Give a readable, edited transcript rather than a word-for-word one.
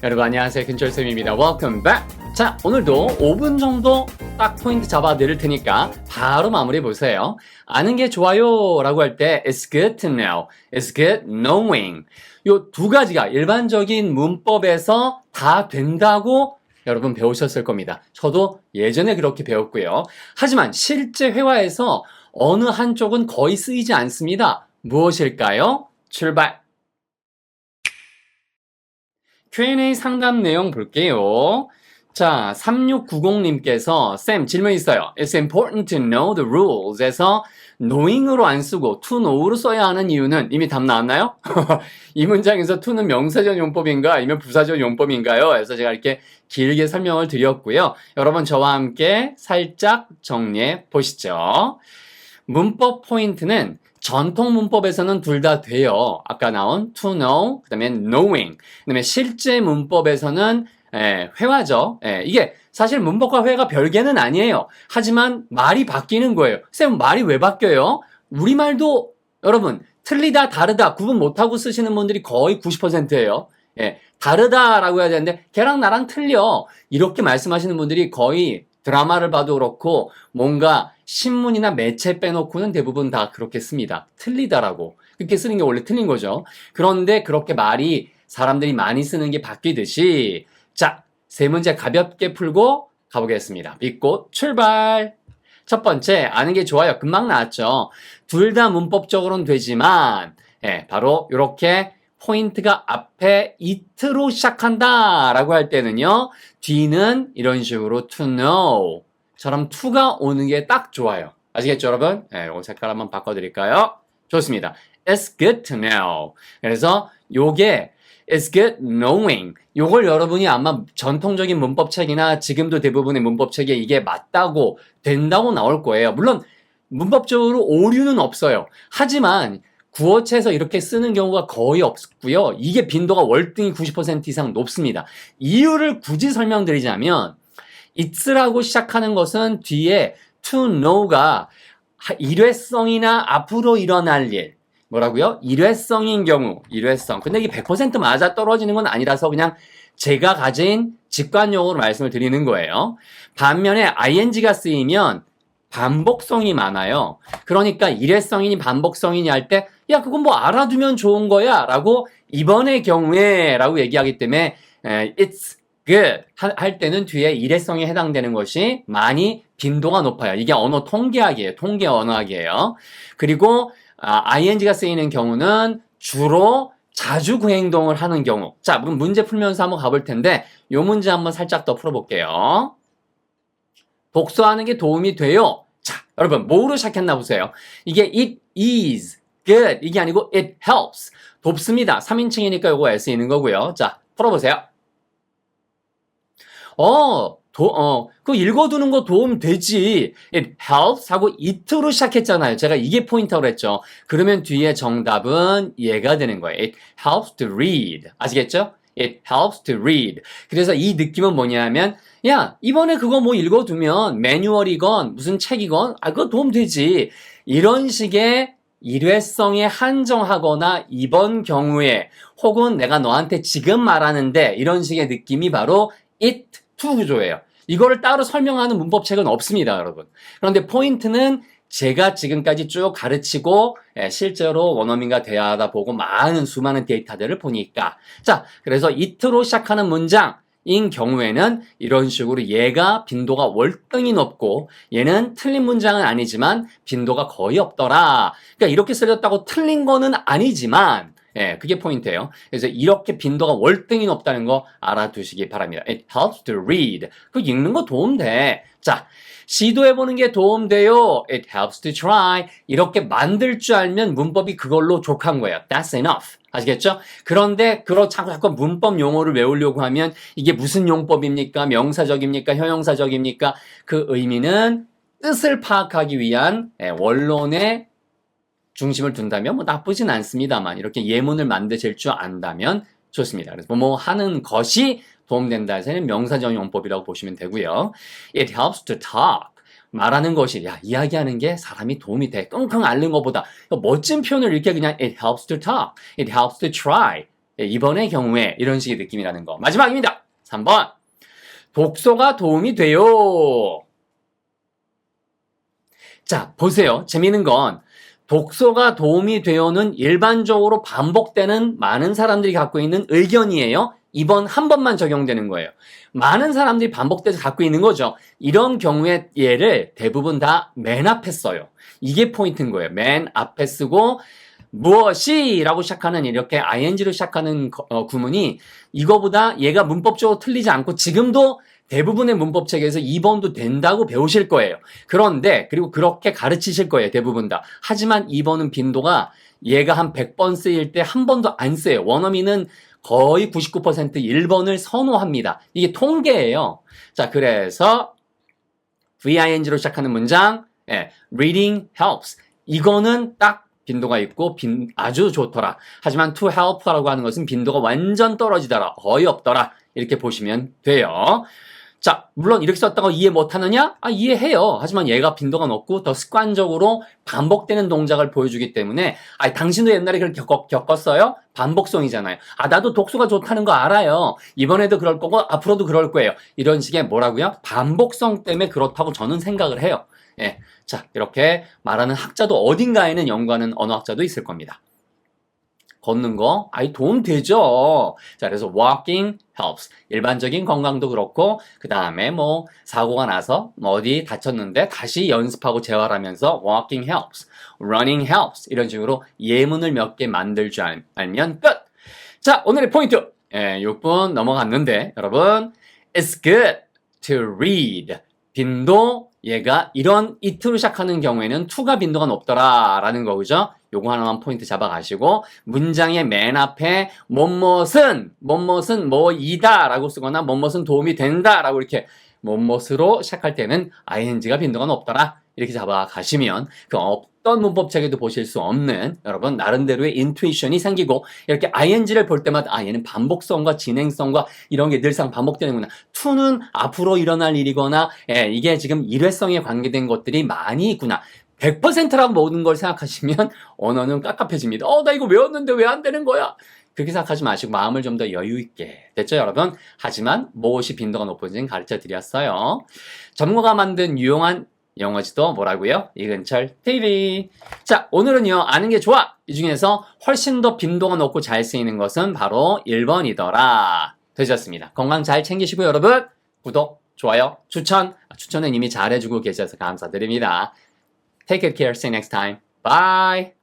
여러분 안녕하세요. 근철쌤입니다. Welcome back. 자, 오늘도 5분 정도 딱 포인트 잡아 드릴 테니까 바로 마무리해 보세요. 아는 게 좋아요 라고 할 때 It's good to know, It's good knowing. 요 두 가지가 일반적인 문법에서 다 된다고 여러분 배우셨을 겁니다. 저도 예전에 그렇게 배웠고요. 하지만 실제 회화에서 어느 한쪽은 거의 쓰이지 않습니다. 무엇일까요? 출발! Q&A 상담 내용 볼게요. 자, 3690님께서 쌤 질문 있어요. It's important to know the rules 에서 knowing으로 안 쓰고 to know로 써야 하는 이유는 이미 답 나왔나요? 이 문장에서 to는 명사적 용법인가 아니면 부사적 용법인가요? 그래서 제가 이렇게 길게 설명을 드렸고요. 여러분 저와 함께 살짝 정리해 보시죠. 문법 포인트는 전통 문법에서는 둘 다 돼요. 아까 나온 to know, 그 다음에 knowing. 그 다음에 실제 문법에서는 회화죠. 이게 사실 문법과 회화가 별개는 아니에요. 하지만 말이 바뀌는 거예요. 쌤, 말이 왜 바뀌어요? 우리말도 여러분 틀리다, 다르다 구분 못하고 쓰시는 분들이 거의 90%예요. 다르다라고 해야 되는데 걔랑 나랑 틀려. 이렇게 말씀하시는 분들이 거의 드라마를 봐도 그렇고 뭔가 신문이나 매체 빼놓고는 대부분 다 그렇게 씁니다. 틀리다라고. 그렇게 쓰는 게 원래 틀린 거죠. 그런데 그렇게 말이 사람들이 많이 쓰는 게 바뀌듯이 자, 세 문제 가볍게 풀고 가보겠습니다. 믿고 출발! 첫 번째, 아는 게 좋아요. 금방 나왔죠. 둘 다 문법적으로는 되지만 바로 이렇게 포인트가 앞에 it로 시작한다 라고 할 때는요. 뒤는 이런 식으로 to know 처럼 to가 오는 게 딱 좋아요. 아시겠죠 여러분? 이 색깔 한번 바꿔드릴까요? 좋습니다. It's good to know. 그래서 요게 It's good knowing. 요걸 여러분이 아마 전통적인 문법책이나 지금도 대부분의 문법책에 이게 맞다고 된다고 나올 거예요. 물론 문법적으로 오류는 없어요. 하지만 구어체에서 이렇게 쓰는 경우가 거의 없고요. 이게 빈도가 월등히 90% 이상 높습니다. 이유를 굳이 설명드리자면 it's라고 시작하는 것은 뒤에 to know가 일회성이나 앞으로 일어날 일 뭐라고요? 일회성인 경우 일회성. 근데 이게 100% 맞아 떨어지는 건 아니라서 그냥 제가 가진 직관용어로 말씀을 드리는 거예요. 반면에 ing가 쓰이면 반복성이 많아요. 그러니까 일회성이니 반복성이니 할 때 야 그건 뭐 알아두면 좋은 거야 라고 이번의 경우에 라고 얘기하기 때문에 it's good 할 때는 뒤에 일회성에 해당되는 것이 많이 빈도가 높아요. 이게 언어 통계학이에요. 통계 언어학이에요. 그리고 ing가 쓰이는 경우는 주로 자주 그 행동을 하는 경우. 자, 그럼 문제 풀면서 한번 가볼 텐데 이 문제 한번 살짝 더 풀어볼게요. 복수하는 게 도움이 돼요. 자, 여러분 뭐로 시작했나 보세요. 이게 it is good 이게 아니고 it helps 돕습니다. 3인칭이니까 요거 S 있는 거고요. 자, 풀어보세요. 그 읽어두는 거 도움 되지. It helps 하고 it로 시작했잖아요. 제가 이게 포인트라고 했죠. 그러면 뒤에 정답은 얘가 되는 거예요. It helps to read. 아시겠죠? It helps to read. 그래서 이 느낌은 뭐냐면 야, 이번에 그거 뭐 읽어두면 매뉴얼이건 무슨 책이건 그거 도움 되지. 이런 식의 일회성에 한정하거나 이번 경우에 혹은 내가 너한테 지금 말하는데 이런 식의 느낌이 바로 it to 구조예요. 이거를 따로 설명하는 문법책은 없습니다, 여러분. 그런데 포인트는 제가 지금까지 쭉 가르치고 실제로 원어민과 대화하다 보고 수많은 데이터들을 보니까 자, 그래서 it로 시작하는 문장인 경우에는 이런 식으로 얘가 빈도가 월등히 높고 얘는 틀린 문장은 아니지만 빈도가 거의 없더라. 그러니까 이렇게 쓰였다고 틀린 거는 아니지만 그게 포인트예요. 그래서 이렇게 빈도가 월등히 높다는 거 알아두시기 바랍니다. It helps to read. 그 읽는 거 도움돼. 자, 시도해보는 게 도움돼요. It helps to try. 이렇게 만들 줄 알면 문법이 그걸로 족한 거예요. That's enough. 아시겠죠? 그런데 자꾸 문법 용어를 외우려고 하면 이게 무슨 용법입니까? 명사적입니까? 형용사적입니까? 그 의미는 뜻을 파악하기 위한 원론의 중심을 둔다면 뭐 나쁘진 않습니다만 이렇게 예문을 만드실 줄 안다면 좋습니다. 그래서 뭐 하는 것이 도움된다 해서는 명사적 용법이라고 보시면 되고요. It helps to talk. 말하는 것이 이야기하는 게 사람이 도움이 돼. 끙끙 앓는 것보다 멋진 표현을 이렇게 그냥 it helps to talk. It helps to try. 이번의 경우에 이런 식의 느낌이라는 거. 마지막입니다. 3번. 독서가 도움이 돼요. 자, 보세요. 재미있는 건 독서가 도움이 돼요는 일반적으로 반복되는 많은 사람들이 갖고 있는 의견이에요. 이번 한 번만 적용되는 거예요. 많은 사람들이 반복돼서 갖고 있는 거죠. 이런 경우에 얘를 대부분 다 맨 앞에 써요. 이게 포인트인 거예요. 맨 앞에 쓰고 무엇이 라고 시작하는 이렇게 ing로 시작하는 구문이 이거보다 얘가 문법적으로 틀리지 않고 지금도 대부분의 문법책에서 2번도 된다고 배우실 거예요. 그런데 그리고 그렇게 가르치실 거예요. 대부분 다. 하지만 2번은 빈도가 얘가 한 100번 쓰일 때 한 번도 안 써요. 원어민은 거의 99% 1번을 선호합니다. 이게 통계예요. 자, 그래서 VING로 시작하는 문장 reading helps. 이거는 딱 빈도가 있고 아주 좋더라. 하지만 to help라고 하는 것은 빈도가 완전 떨어지더라. 거의 없더라. 이렇게 보시면 돼요. 자, 물론 이렇게 썼다고 이해 못하느냐? 이해해요. 하지만 얘가 빈도가 높고 더 습관적으로 반복되는 동작을 보여주기 때문에 당신도 옛날에 그렇게 겪었어요? 반복성이잖아요. 나도 독서가 좋다는 거 알아요. 이번에도 그럴 거고 앞으로도 그럴 거예요. 이런 식의 뭐라고요? 반복성 때문에 그렇다고 저는 생각을 해요. 예. 자, 이렇게 말하는 학자도 어딘가에는 연구하는 언어학자도 있을 겁니다. 걷는 거, 도움 되죠. 자, 그래서 walking helps. 일반적인 건강도 그렇고, 그 다음에 사고가 나서 어디 다쳤는데 다시 연습하고 재활하면서 walking helps, running helps. 이런 식으로 예문을 몇 개 만들 줄 알면 끝! 자, 오늘의 포인트. 6분 넘어갔는데, 여러분, it's good to read. 빈도, 얘가 이런 it로 시작하는 경우에는 to가 빈도가 높더라 라는 거, 그죠? 요거 하나만 포인트 잡아가시고 문장의 맨 앞에 뭐뭇은 뭐이다 라고 쓰거나 뭐뭇은 도움이 된다 라고 이렇게 뭐뭇으로 시작할 때는 ing가 빈도가 높더라 이렇게 잡아가시면 그 어떤 문법책에도 보실 수 없는 여러분 나름대로의 인투이션이 생기고 이렇게 ing를 볼 때마다 얘는 반복성과 진행성과 이런 게 늘상 반복되는구나. to는 앞으로 일어날 일이거나 이게 지금 일회성에 관계된 것들이 많이 있구나. 100%라고 모든 걸 생각하시면 언어는 깝깝해집니다. 나 이거 외웠는데 왜 안 되는 거야? 그렇게 생각하지 마시고 마음을 좀 더 여유 있게. 됐죠, 여러분? 하지만 무엇이 빈도가 높은지는 가르쳐 드렸어요. 전문가가 만든 유용한 영어지도 뭐라고요? 이근철 TV. 자, 오늘은요. 아는 게 좋아. 이 중에서 훨씬 더 빈도가 높고 잘 쓰이는 것은 바로 1번이더라. 되셨습니다. 건강 잘 챙기시고 여러분 구독, 좋아요, 추천은 이미 잘해주고 계셔서 감사드립니다. Take good care. See you next time. Bye.